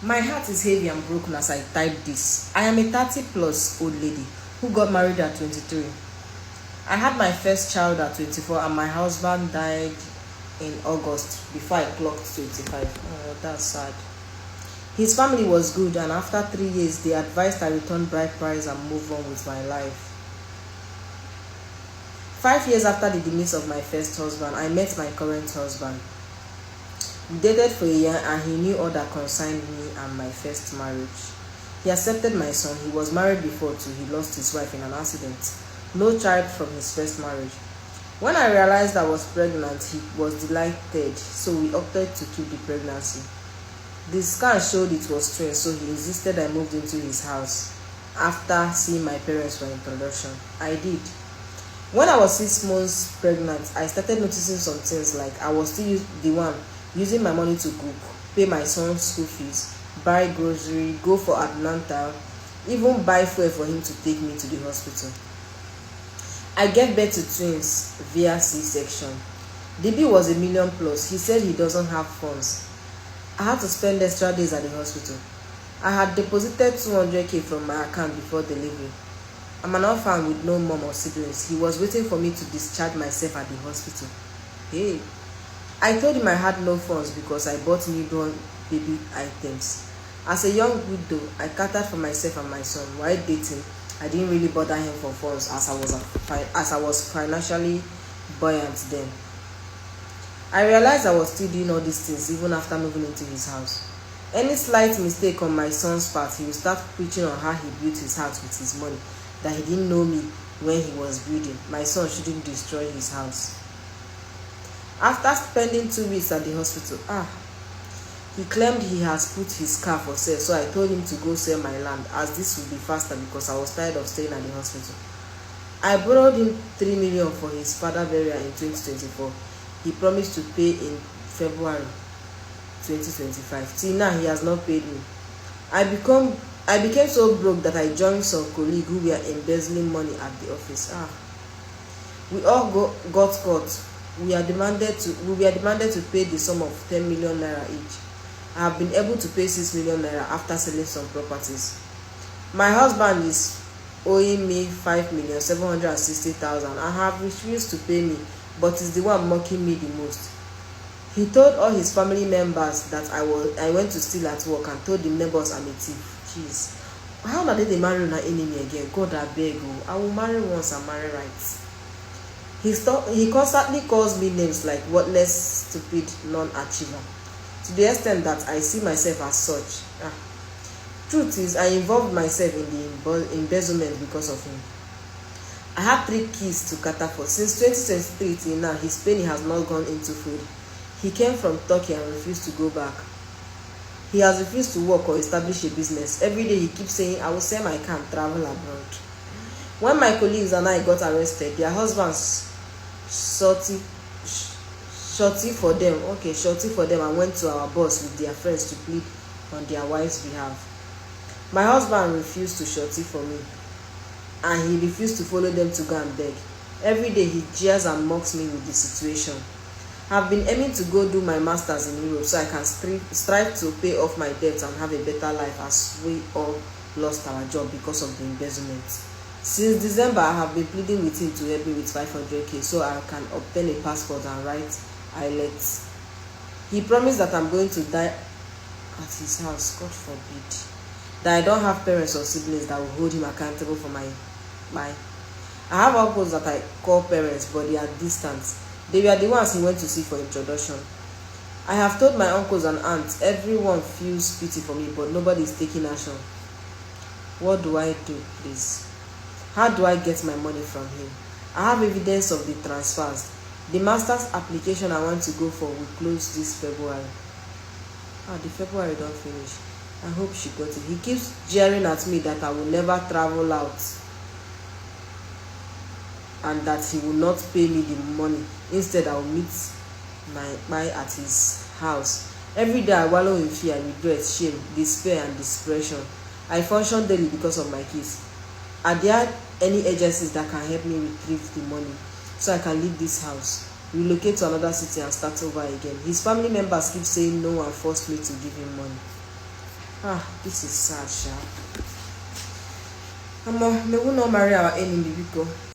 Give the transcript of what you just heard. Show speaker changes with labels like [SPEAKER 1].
[SPEAKER 1] My heart is heavy and broken as I type this. I am a 30 plus old lady who got married at 23. I had my first child at 24 and my husband died in August before I clocked 25. Oh, that's sad. His family was good, and after 3 years, they advised I return bride price and move on with my life. 5 years after the demise of my first husband, I met my current husband. We dated for a year and he knew all that concerned me and my first marriage. He accepted my son. He was married before too. He lost his wife in an accident. No child from his first marriage. When I realized I was pregnant, he was delighted, so we opted to keep the pregnancy. The scan showed it was twins, so he insisted I moved into his house after seeing my parents for introduction. I did. When I was 6 months pregnant, I started noticing some things, like I was still the one using my money to cook, pay my son's school fees, buy grocery, go for Atlanta, even buy fuel for him to take me to the hospital. I gave birth to twins via C-section. The bill was $1 million plus. He said he doesn't have funds. I had to spend extra days at the hospital. I had deposited 200k from my account before delivery. I'm an orphan with no mom or siblings. He was waiting for me to discharge myself at the hospital. Hey, I told him I had no funds because I bought newborn baby items. As a young widow, I catered for myself and my son. While dating, I didn't really bother him for funds as I was financially buoyant then. I realized I was still doing all these things even after moving into his house. Any slight mistake on my son's part, he would start preaching on how he built his house with his money, that he didn't know me when he was building. My son shouldn't destroy his house. After spending 2 weeks at the hospital, he claimed he has put his car for sale, so I told him to go sell my land as this would be faster because I was tired of staying at the hospital. I borrowed him 3 million for his father burial in 2024. He promised to pay in February 2025. Till now, he has not paid me. I became so broke that I joined some colleagues who were embezzling money at the office. We all got caught. We were demanded to pay the sum of 10 million naira each. I have been able to pay 6 million naira after selling some properties. My husband is owing me 5,760,000 and have refused to pay me, but is the one mocking me the most. He told all his family members that I went to steal at work and told the neighbors I'm a thief. Jeez. How na they marry an enemy again? God abeg o. I will marry once and marry right. He constantly calls me names like worthless, stupid, non-achiever, to the extent that I see myself as such. Truth is, I involved myself in the embezzlement because of him. I have 3 kids to cater for. Since 2023 till now, his penny has not gone into food. He came from Turkey and refused to go back. He has refused to work or establish a business. Every day he keeps saying, I will sell my car and travel abroad. When my colleagues and I got arrested, their husbands shorty for them and went to our boss with their friends to plead on their wives' behalf. My husband refused to shorty for me, and he refused to follow them to go and beg. Every day he jeers and mocks me with the situation. I've been aiming to go do my masters in Europe so I can strive to pay off my debts and have a better life, as we all lost our job because of the embezzlement. Since December, I have been pleading with him to help me with 500k so I can obtain a passport and write IELTS. He promised that I'm going to die at his house, God forbid. That I don't have parents or siblings that will hold him accountable for my I have uncles that I call parents, but they are distant. They were the ones he went to see for introduction. I have told my uncles and aunts, everyone feels pity for me, but nobody is taking action. What do I do, please? How do I get my money from him? I have evidence of the transfers. The master's application I want to go for will close this February. The February don't finish. I hope she got it. He keeps jeering at me that I will never travel out and that he will not pay me the money. Instead, I will meet my at his house. Every day I wallow in fear, regret, shame, despair, and depression. I function daily because of my kids. Are there any agencies that can help me retrieve the money so I can leave this house, relocate to another city and start over again? His family members keep saying no and force me to give him money. This is sad, sha. May we not marry our enemy, because